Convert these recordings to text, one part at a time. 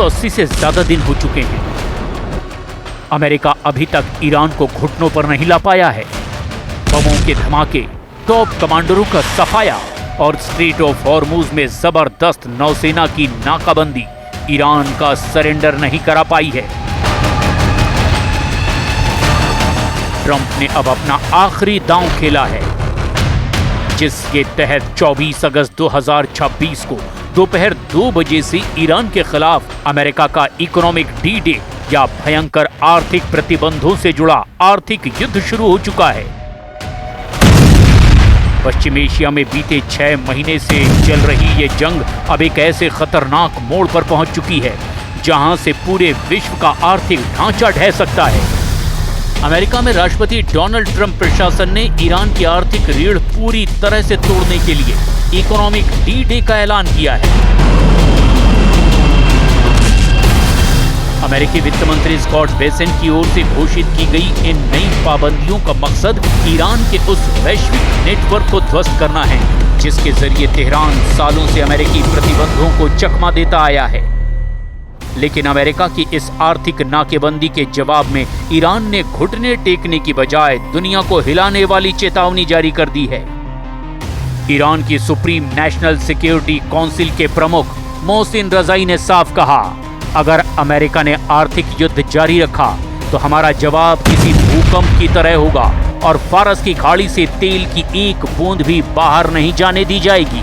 180 से ज्यादा दिन हो चुके हैं। अमेरिका अभी तक ईरान को घुटनों पर नहीं ला पाया है। बमों के धमाके, टॉप कमांडरों का सफाया और स्ट्रेट ऑफ हॉर्मुज में जबरदस्त नौसेना की नाकाबंदी ईरान का सरेंडर नहीं करा पाई है। ट्रंप ने अब अपना आखिरी दांव खेला है, जिसके तहत 24 अगस्त 2026 को दोपहर 2 बजे से ईरान के खिलाफ अमेरिका का इकोनॉमिक डी-डे या भयंकर आर्थिक प्रतिबंधों से जुड़ा आर्थिक युद्ध शुरू हो चुका है। पश्चिम एशिया में बीते 6 महीने से चल रही ये जंग अब एक ऐसे खतरनाक मोड़ पर पहुंच चुकी है जहां से पूरे विश्व का आर्थिक ढांचा ढह सकता है। अमेरिका में राष्ट्रपति डोनाल्ड ट्रंप प्रशासन ने ईरान की आर्थिक रीढ़ पूरी तरह से तोड़ने के लिए इकोनॉमिक डी-डे का ऐलान किया है। अमेरिकी वित्त मंत्री स्कॉट बेसेंट की ओर से घोषित की गई इन नई पाबंदियों का मकसद ईरान के उस वैश्विक नेटवर्क को ध्वस्त करना है जिसके जरिए तेहरान सालों से अमेरिकी प्रतिबंधों को चकमा देता आया है। लेकिन अमेरिका की इस आर्थिक नाकेबंदी के जवाब में ईरान ने घुटने टेकने की बजाय दुनिया को हिलाने वाली चेतावनी जारी कर दी है। ईरान की सुप्रीम नेशनल सिक्योरिटी काउंसिल के प्रमुख मोहसिन रजाई ने साफ कहा, अगर अमेरिका ने आर्थिक युद्ध जारी रखा तो हमारा जवाब किसी भूकंप की तरह होगा और फारस की खाड़ी से तेल की एक बूंद भी बाहर नहीं जाने दी जाएगी।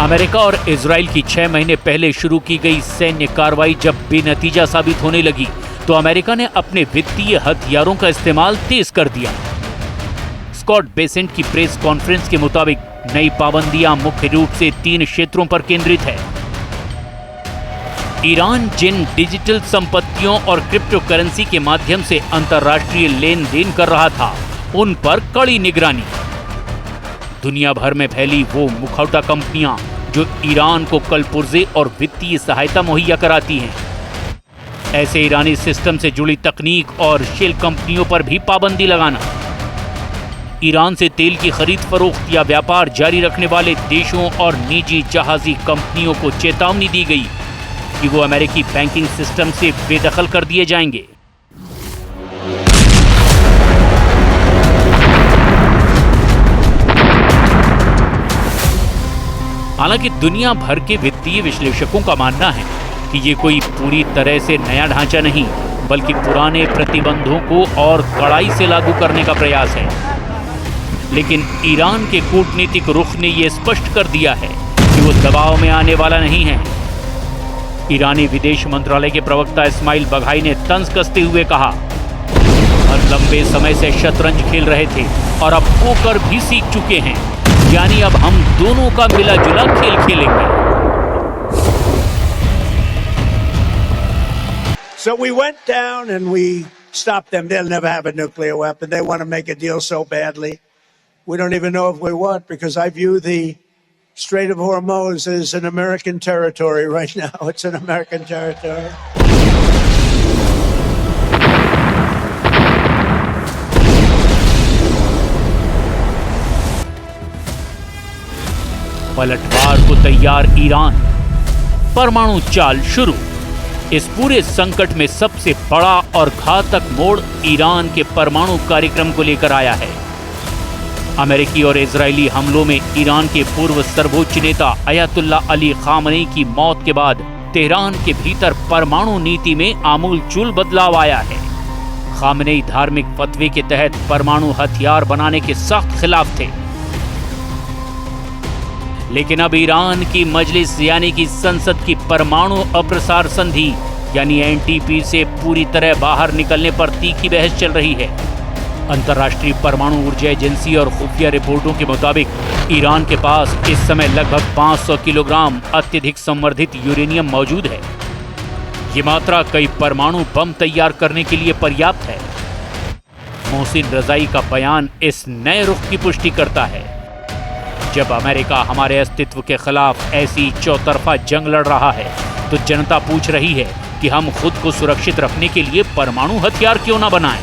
अमेरिका और इजराइल की 6 महीने पहले शुरू की गई सैन्य कार्रवाई जब बेनतीजा साबित होने लगी तो अमेरिका ने अपने वित्तीय हथियारों का इस्तेमाल तेज कर दिया। स्कॉट बेसेंट की प्रेस कॉन्फ्रेंस के मुताबिक नई पाबंदियां मुख्य रूप से 3 क्षेत्रों पर केंद्रित है। ईरान जिन डिजिटल संपत्तियों और क्रिप्टो करेंसी के माध्यम से अंतर्राष्ट्रीय लेन देन कर रहा था, उन पर कड़ी निगरानी। दुनिया भर में फैली वो मुखौटा कंपनियां जो ईरान को कलपुर्जे और वित्तीय सहायता मुहैया कराती हैं। ऐसे ईरानी सिस्टम से जुड़ी तकनीक और शेल कंपनियों पर भी पाबंदी लगाना। ईरान से तेल की खरीद फरोख्त या व्यापार जारी रखने वाले देशों और निजी जहाजी कंपनियों को चेतावनी दी गई कि वो अमेरिकी बैंकिंग सिस्टम से बेदखल कर दिए जाएंगे। हालांकि दुनिया भर के वित्तीय विश्लेषकों का मानना है कि ये कोई पूरी तरह से नया ढांचा नहीं बल्कि पुराने प्रतिबंधों को और कड़ाई से लागू करने का प्रयास है। लेकिन ईरान के कूटनीतिक रुख ने यह स्पष्ट कर दिया है कि वो दबाव में आने वाला नहीं है। ईरानी विदेश मंत्रालय के प्रवक्ता इस्माइल बघाई ने तंज कसते हुए कहा, हम लंबे समय से शतरंज खेल रहे थे और अब पोकर भी सीख चुके हैं, यानी अब हम दोनों का मिला जुला खेल खेलेंगे। So we went down and we stopped them. They'll never have a nuclear weapon. They want to make a deal so badly. We don't even know if we want, because I view the Strait of Hormuz as an American territory right now. It's an American territory. पलटवार को तैयार Iran, परमाणु चाल शुरू। इस पूरे संकट में सबसे बड़ा और घातक मोड़ ईरान के परमाणु कार्यक्रम को लेकर आया है। अमेरिकी और इजरायली हमलों में ईरान के पूर्व सर्वोच्च नेता अयातुल्ला अली खामनेई की मौत के बाद तेहरान के भीतर परमाणु नीति में आमूलचूल बदलाव आया है। खामनेई धार्मिक फतवे के तहत परमाणु हथियार बनाने के सख्त खिलाफ थे, लेकिन अब ईरान की मजलिस यानी कि संसद की परमाणु अप्रसार संधि यानी एनटीपी से पूरी तरह बाहर निकलने पर तीखी बहस चल रही है। अंतर्राष्ट्रीय परमाणु ऊर्जा एजेंसी और खुफिया रिपोर्टों के मुताबिक ईरान के पास इस समय लगभग 500 किलोग्राम अत्यधिक संवर्धित यूरेनियम मौजूद है। ये मात्रा कई परमाणु बम तैयार करने के लिए पर्याप्त है। मोहसिन रजाई का बयान इस नए रुख की पुष्टि करता है। जब अमेरिका हमारे अस्तित्व के खिलाफ ऐसी चौतरफा जंग लड़ रहा है तो जनता पूछ रही है कि हम खुद को सुरक्षित रखने के लिए परमाणु हथियार क्यों ना बनाएं।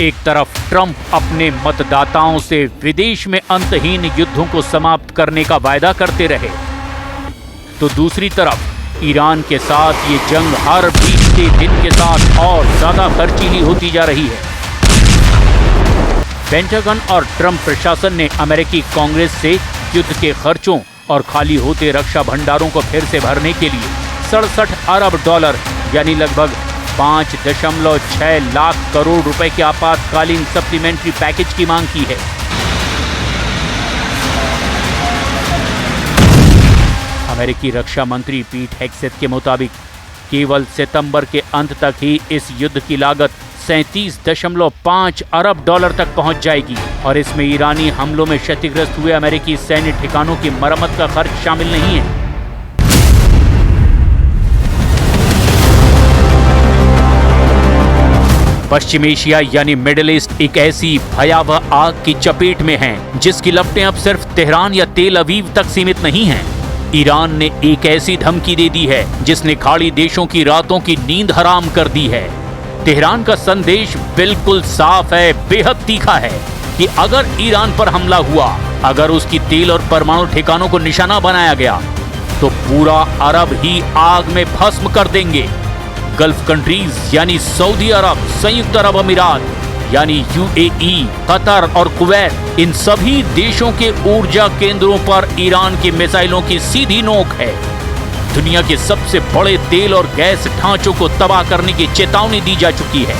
एक तरफ ट्रंप अपने मतदाताओं से विदेश में अंतहीन युद्धों को समाप्त करने का वायदा करते रहे, तो दूसरी तरफ ईरान के साथ ये जंग हर बीतते दिन के साथ और ज्यादा खर्चीली होती जा रही है। पेंटागन और ट्रंप प्रशासन ने अमेरिकी कांग्रेस से युद्ध के खर्चों और खाली होते रक्षा भंडारों को फिर से भरने के लिए 67 अरब डॉलर यानी लगभग 5.6 लाख करोड़ रुपए के आपातकालीन सप्लीमेंट्री पैकेज की मांग की है। अमेरिकी रक्षा मंत्री पीट हेग्सेथ के मुताबिक केवल सितंबर के अंत तक ही इस युद्ध की लागत 37.5 अरब डॉलर तक पहुंच जाएगी और इसमें ईरानी हमलों में क्षतिग्रस्त हुए अमेरिकी सैन्य ठिकानों की मरम्मत का खर्च शामिल नहीं है। पश्चिम एशिया यानी मिडिल ईस्ट एक ऐसी भयावह आग की चपेट में है जिसकी लपटें अब सिर्फ तेहरान या तेल अवीव तक सीमित नहीं हैं। ईरान ने एक ऐसी धमकी दे दी है जिसने खाड़ी देशों की रातों की नींद हराम कर दी है। तेहरान का संदेश बिल्कुल साफ है, बेहद तीखा है कि अगर ईरान पर हमला हुआ, अगर उसकी तेल और परमाणु ठिकानों को निशाना बनाया गया तो पूरा अरब ही आग में भस्म कर देंगे। गल्फ कंट्रीज यानी सऊदी अरब, संयुक्त अरब अमीरात यानी यूएई, कतर और कुवैत, इन सभी देशों के ऊर्जा केंद्रों पर ईरान की मिसाइलों की सीधी नोक है। दुनिया के सबसे बड़े तेल और गैस ढांचों को तबाह करने की चेतावनी दी जा चुकी है।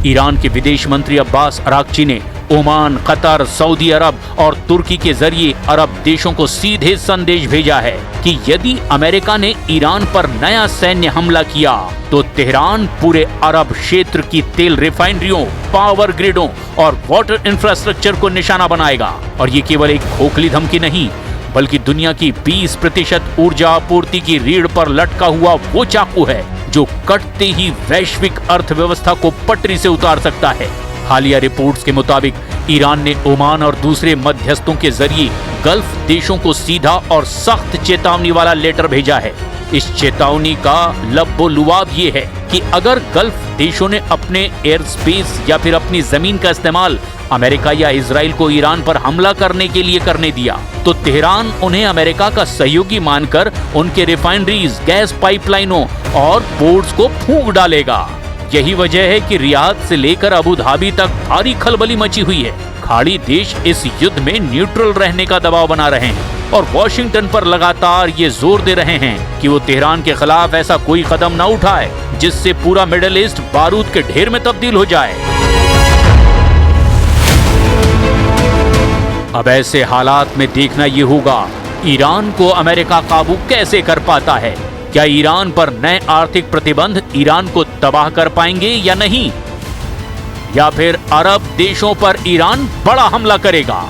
ईरान के विदेश मंत्री अब्बास अराक्ची ने ओमान, कतर, सऊदी अरब और तुर्की के जरिए अरब देशों को सीधे संदेश भेजा है कि यदि अमेरिका ने ईरान पर नया सैन्य हमला किया तो तेहरान पूरे अरब क्षेत्र की तेल रिफाइनरियों, पावर ग्रिडों और वाटर इंफ्रास्ट्रक्चर को निशाना बनाएगा। और ये केवल एक खोखली धमकी नहीं, बल्कि दुनिया की 20% ऊर्जा आपूर्ति की रीढ़ पर लटका हुआ वो चाकू है जो कटते ही वैश्विक अर्थव्यवस्था को पटरी से उतार सकता है। हालिया रिपोर्ट्स के मुताबिक ईरान ने ओमान और दूसरे मध्यस्थों के जरिए गल्फ देशों को सीधा और सख्त चेतावनी वाला लेटर भेजा है। इस चेतावनी का लब्बो-लुआब ये है कि अगर गल्फ देशों ने अपने एयर स्पेस या फिर अपनी जमीन का इस्तेमाल अमेरिका या इजराइल को ईरान पर हमला करने के लिए करने दिया तो तेहरान उन्हें अमेरिका का सहयोगी मानकर उनके रिफाइनरीज, गैस पाइपलाइनों और पोर्ट्स को फूंक डालेगा। यही वजह है कि रियाद से लेकर अबू धाबी तक भारी खलबली मची हुई है। खाड़ी देश इस युद्ध में न्यूट्रल रहने का दबाव बना रहे हैं और वॉशिंगटन पर लगातार ये जोर दे रहे हैं कि वो तेहरान के खिलाफ ऐसा कोई कदम न उठाए जिससे पूरा मिडिल ईस्ट बारूद के ढेर में तब्दील हो जाए। अब ऐसे हालात में देखना ये होगा ईरान को अमेरिका काबू कैसे कर पाता है। क्या ईरान पर नए आर्थिक प्रतिबंध ईरान को तबाह कर पाएंगे या नहीं, या फिर अरब देशों पर ईरान बड़ा हमला करेगा।